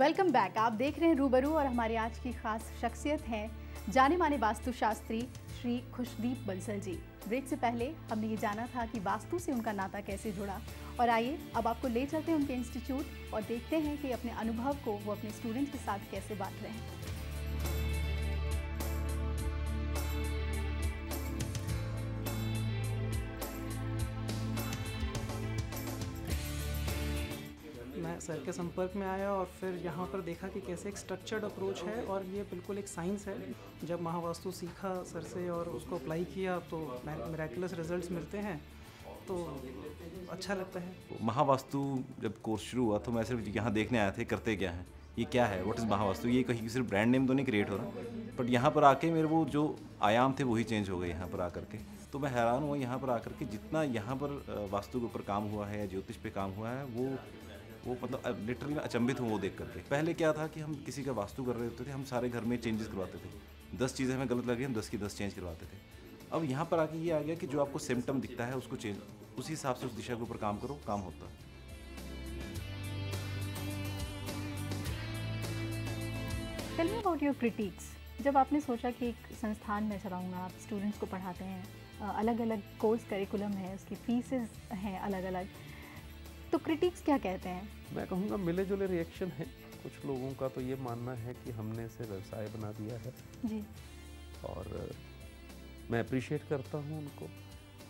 Welcome back. आप देख रहे हैं रूबरू और हमारी आज की खास शख्सियत हैं जाने माने वास्तुशास्त्री श्री खुशदीप बंसल जी। ब्रेक से पहले हमने ये जाना था कि वास्तु से उनका नाता कैसे जुड़ा, और आइए अब आपको ले चलते हैं उनके इंस्टीट्यूट और देखते हैं कि अपने अनुभव को वो अपने स्टूडेंट्स के साथ कैसे बांट रहे हैं। मैं सर के संपर्क में आया और फिर यहाँ पर देखा कि कैसे एक स्ट्रक्चर्ड अप्रोच है और ये बिल्कुल एक साइंस है। जब महावास्तु सीखा सर से और उसको अप्लाई किया तो मिरेकुलस रिजल्ट्स मिलते हैं, तो अच्छा लगता है। महावास्तु जब कोर्स शुरू हुआ तो मैं सिर्फ यहाँ देखने आया था करते क्या है, ये क्या है, व्हाट इज़ महावास्तु। ये कहीं सिर्फ ब्रांड नेम तो नहीं क्रिएट हो रहा, बट यहाँ पर आके मेरे वो जो आयाम थे वही चेंज हो गए यहाँ पर आकर के। तो मैं हैरान हुआ यहाँ पर आकर के, जितना यहाँ पर वास्तु के ऊपर काम हुआ है या ज्योतिष पे काम हुआ है वो मतलब लिटरली मैं अचंभित हूँ वो देख करके। पहले क्या था कि हम किसी का वास्तु कर रहे होते थे, हम सारे घर में चेंजेस करवाते थे, 10 चीज़ें हमें गलत लगी हम 10 की 10 चेंज करवाते थे। अब यहाँ पर आके ये आ गया कि जो आपको सिम्टम दिखता है उसको चेंज, उसी हिसाब से उस दिशा के ऊपर काम करो, काम होता है। Tell me about your critics. जब आपने सोचा कि एक संस्थान में चलाऊंगा, आप स्टूडेंट्स को पढ़ाते हैं, अलग अलग कोर्स करिकुलम है, उसकी फीसेस हैं अलग अलग, तो क्रिटिक्स क्या कहते हैं? मैं कहूँगा मिले जुले रिएक्शन है। कुछ लोगों का तो ये मानना है कि हमने इसे व्यवसाय बना दिया है जी, और मैं अप्रिशिएट करता हूँ उनको,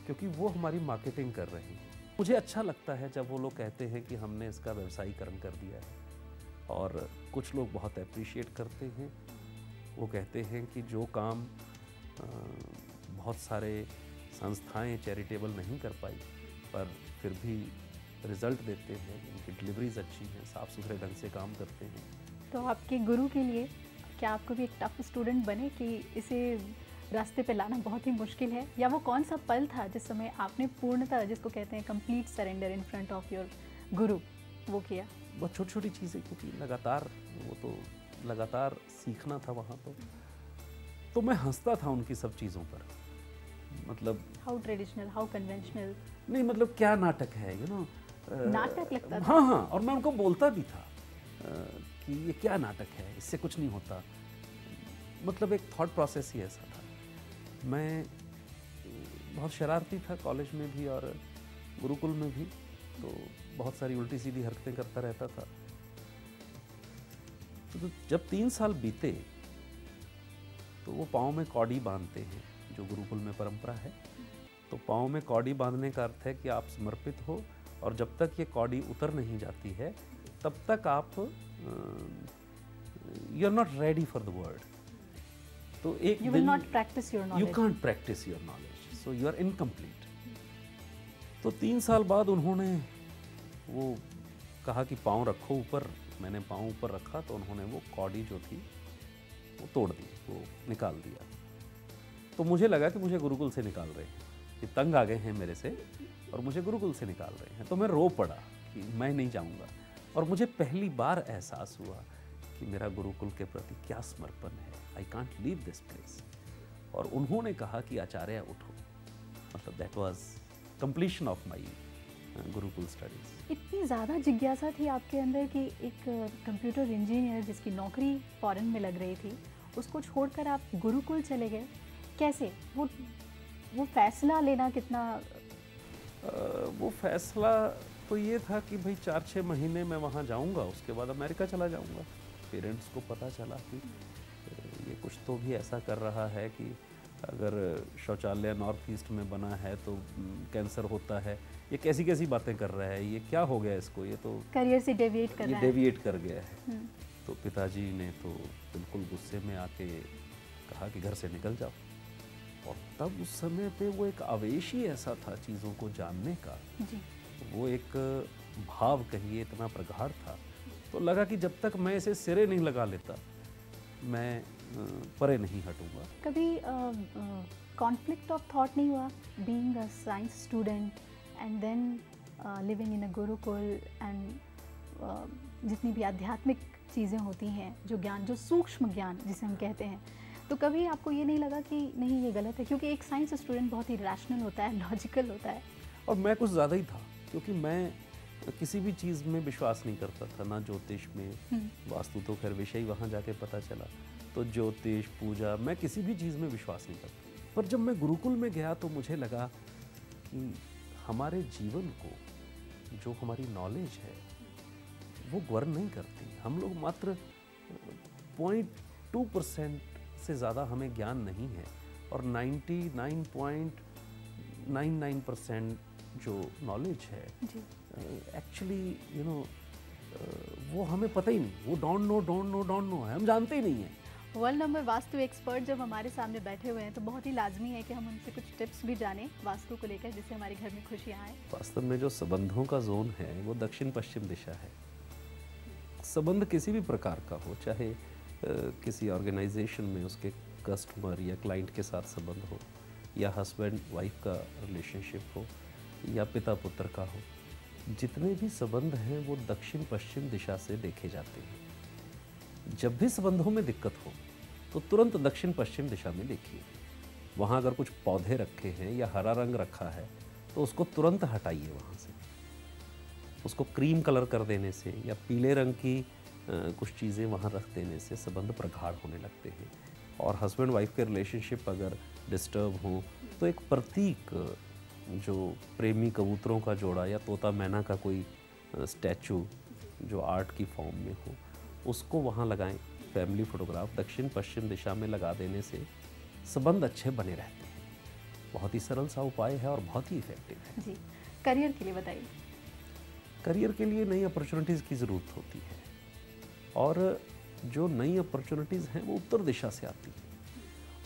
क्योंकि वो हमारी मार्केटिंग कर रहे हैं। मुझे अच्छा लगता है जब वो लोग कहते हैं कि हमने इसका व्यवसायीकरण कर दिया है, और कुछ लोग बहुत अप्रिशिएट करते हैं। वो कहते हैं कि जो काम बहुत सारे संस्थाएं चैरिटेबल नहीं कर पाई, पर फिर भी रिजल्ट देते हैं, उनकी डिलीवरीज अच्छी हैं, साफ़ सुथरे ढंग से काम करते हैं। तो आपके गुरु के लिए क्या आपको भी एक टफ स्टूडेंट बने कि इसे रास्ते पे लाना बहुत ही मुश्किल है, या वो कौन सा पल था जिस समय आपने पूर्णतः, जिसको कहते हैं complete surrender in front of your गुरु, वो किया? बहुत छोटी छोटी चीज़ें, क्योंकि लगातार सीखना था वहाँ। तो मैं हंसता था उनकी सब चीज़ों पर। मतलब हाउ ट्रेडिशनल, हाउ कन्वेंशनल, नहीं, मतलब क्या नाटक है, नाटक लगता था। हाँ, और मैं उनको बोलता भी था कि ये क्या नाटक है, इससे कुछ नहीं होता। मतलब एक थॉट प्रोसेस ही ऐसा था। मैं बहुत शरारती था कॉलेज में भी और गुरुकुल में भी, तो बहुत सारी उल्टी सीधी हरकतें करता रहता था। तो जब 3 साल बीते तो वो पाँव में कौड़ी बांधते हैं, जो गुरुकुल में परंपरा है। तो पाँव में कौड़ी बांधने का अर्थ है कि आप समर्पित हो, और जब तक ये कौड़ी उतर नहीं जाती है तब तक आप you are not ready for the world. तो एक you will not practice your knowledge, you can't practice your knowledge, so you are incomplete. तो 3 साल बाद उन्होंने वो कहा कि पाँव रखो ऊपर। मैंने पाँव ऊपर रखा तो उन्होंने वो कौड़ी जो थी वो तोड़ दी, वो निकाल दिया। तो मुझे लगा कि मुझे गुरुकुल से निकाल रहे हैं, कि तंग आ गए हैं मेरे से और मुझे गुरुकुल से निकाल रहे हैं। तो मैं रो पड़ा कि मैं नहीं जाऊंगा। और मुझे पहली बार एहसास हुआ कि मेरा गुरुकुल के प्रति क्या समर्पण है। I can't leave this place. और उन्होंने कहा कि आचार्य उठो। मतलब that was completion of my Gurukul studies. इतनी ज़्यादा जिज्ञासा थी आपके अंदर कि एक कंप्यूटर इंजीनियर जिसकी नौकरी फॉरेन में लग रही थी, उसको छोड़कर आप गुरुकुल चले गए। कैसे? वो फैसला लेना कितना? वो फैसला तो ये था कि भाई 4-6 महीने मैं वहाँ जाऊँगा, उसके बाद अमेरिका चला जाऊँगा। पेरेंट्स को पता चला कि ये कुछ तो भी ऐसा कर रहा है कि अगर शौचालय नॉर्थ ईस्ट में बना है तो कैंसर होता है। ये कैसी कैसी बातें कर रहा है, ये क्या हो गया इसको, ये तो करियर से डेविएट कर रहा है। डेविएट कर गया है। तो पिताजी ने तो बिल्कुल गुस्से में आके कहा कि घर से निकल जाओ। और तब उस समय पे वो एक आवेश ही ऐसा था चीज़ों को जानने का जी। वो एक भाव कहिए इतना प्रगाढ़ था। तो लगा कि जब तक मैं इसे सिरे नहीं लगा लेता मैं परे नहीं हटूंगा। कभी कॉन्फ्लिक्ट ऑफ थॉट नहीं हुआ, being a science student and then living in a gurukul and जितनी भी आध्यात्मिक चीज़ें होती हैं, जो ज्ञान, जो सूक्ष्म ज्ञान जिसे हम कहते हैं, तो कभी आपको ये नहीं लगा कि नहीं ये गलत है? क्योंकि एक साइंस स्टूडेंट बहुत ही रैशनल होता है, लॉजिकल होता है। और मैं कुछ ज़्यादा ही था, क्योंकि मैं किसी भी चीज़ में विश्वास नहीं करता था, ना ज्योतिष में, वास्तु तो खैर विषय वहाँ जाके पता चला। तो ज्योतिष, पूजा, मैं किसी भी चीज़ में विश्वास नहीं करता। पर जब मैं गुरुकुल में गया तो मुझे लगा कि हमारे जीवन को जो हमारी नॉलेज है वो गवर्न नहीं करती। हम लोग मात्र 0.2% से ज़्यादा हमें ज्ञान नहीं है, और 99.99% जो नॉलेज है एक्चुअली वो हमें पता ही नहीं। वो डोंट नो है, हम जानते ही नहीं है। वर्ल्ड नंबर वास्तु एक्सपर्ट जब हमारे सामने बैठे हुए हैं तो बहुत ही लाजमी है कि हम उनसे कुछ टिप्स भी जानें वास्तु को लेकर, जिससे हमारे घर में खुशियाँ आए। वास्तव में जो संबंधों का जोन है वो दक्षिण पश्चिम दिशा है। संबंध किसी भी प्रकार का हो, चाहे किसी ऑर्गेनाइजेशन में उसके कस्टमर या क्लाइंट के साथ संबंध हो, या हस्बैंड वाइफ का रिलेशनशिप हो, या पिता पुत्र का हो, जितने भी संबंध हैं वो दक्षिण पश्चिम दिशा से देखे जाते हैं। जब भी संबंधों में दिक्कत हो तो तुरंत दक्षिण पश्चिम दिशा में देखिए। वहाँ अगर कुछ पौधे रखे हैं या हरा रंग रखा है तो उसको तुरंत हटाइए वहाँ से। उसको क्रीम कलर कर देने से या पीले रंग की कुछ चीज़ें वहाँ रख देने से संबंध प्रगाढ़ होने लगते हैं। और हस्बैंड वाइफ के रिलेशनशिप अगर डिस्टर्ब हो तो एक प्रतीक, जो प्रेमी कबूतरों का जोड़ा या तोता मैना का कोई स्टैचू जो आर्ट की फॉर्म में हो, उसको वहाँ लगाएं। फैमिली फोटोग्राफ दक्षिण पश्चिम दिशा में लगा देने से संबंध अच्छे बने रहते हैं। बहुत ही सरल सा उपाय है और बहुत ही इफेक्टिव है। जी, करियर के लिए बताइए। करियर के लिए नई अपॉर्चुनिटीज़ की ज़रूरत होती है, और जो नई अपॉर्चुनिटीज़ हैं वो उत्तर दिशा से आती हैं।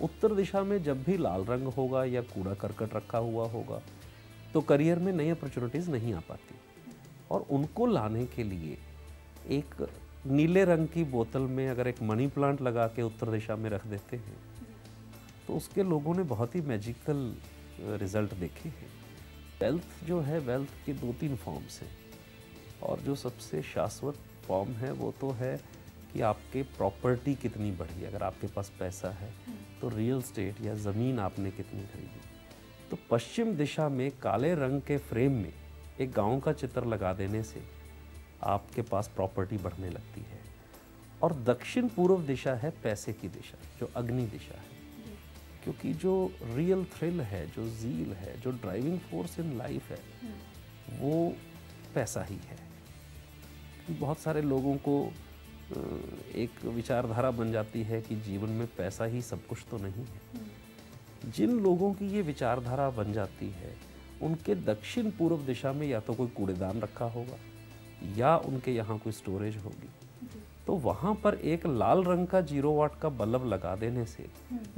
उत्तर दिशा में जब भी लाल रंग होगा या कूड़ा करकट रखा हुआ होगा तो करियर में नई अपॉर्चुनिटीज़ नहीं आ पाती। और उनको लाने के लिए एक नीले रंग की बोतल में अगर एक मनी प्लांट लगा के उत्तर दिशा में रख देते हैं तो उसके लोगों ने बहुत ही मैजिकल रिजल्ट देखे हैं। वेल्थ जो है, वेल्थ के 2-3 फॉर्म्स हैं, और जो सबसे शाश्वत फॉर्म है वो तो है कि आपके प्रॉपर्टी कितनी बढ़ी। अगर आपके पास पैसा है तो रियल स्टेट या ज़मीन आपने कितनी खरीदी। तो पश्चिम दिशा में काले रंग के फ्रेम में एक गांव का चित्र लगा देने से आपके पास प्रॉपर्टी बढ़ने लगती है। और दक्षिण पूर्व दिशा है पैसे की दिशा, जो अग्नि दिशा है, क्योंकि जो रियल थ्रिल है, जो ज़ील है, जो ड्राइविंग फोर्स इन लाइफ है, वो पैसा ही है। बहुत सारे लोगों को एक विचारधारा बन जाती है कि जीवन में पैसा ही सब कुछ तो नहीं है। जिन लोगों की ये विचारधारा बन जाती है उनके दक्षिण पूर्व दिशा में या तो कोई कूड़ेदान रखा होगा या उनके यहाँ कोई स्टोरेज होगी। तो वहाँ पर एक लाल रंग का 0 वाट का बल्ब लगा देने से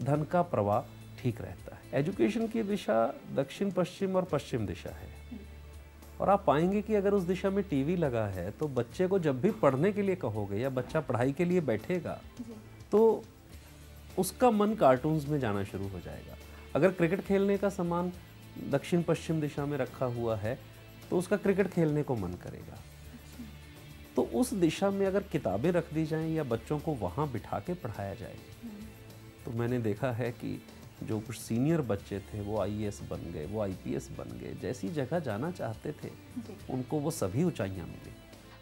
धन का प्रवाह ठीक रहता है। एजुकेशन की दिशा दक्षिण पश्चिम और पश्चिम दिशा है, और आप पाएंगे कि अगर उस दिशा में टीवी लगा है तो बच्चे को जब भी पढ़ने के लिए कहोगे या बच्चा पढ़ाई के लिए बैठेगा तो उसका मन कार्टून्स में जाना शुरू हो जाएगा। अगर क्रिकेट खेलने का सामान दक्षिण पश्चिम दिशा में रखा हुआ है तो उसका क्रिकेट खेलने को मन करेगा। तो उस दिशा में अगर किताबें रख दी जाएं या बच्चों को वहाँ बिठा के पढ़ाया जाए तो मैंने देखा है कि जो कुछ सीनियर बच्चे थे वो आईएएस बन गए, वो आईपीएस बन गए। जैसी जगह जाना चाहते थे उनको वो सभी ऊंचाइयां मिली।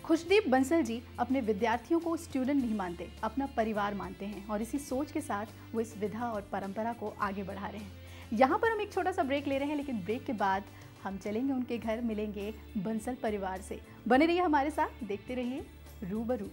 खुशदीप बंसल जी अपने विद्यार्थियों को स्टूडेंट नहीं मानते, अपना परिवार मानते हैं, और इसी सोच के साथ वो इस विधा और परंपरा को आगे बढ़ा रहे हैं। यहाँ पर हम एक छोटा सा ब्रेक ले रहे हैं, लेकिन ब्रेक के बाद हम चलेंगे उनके घर, मिलेंगे बंसल परिवार से। बने रहिए हमारे साथ, देखते रहिए रूबरू।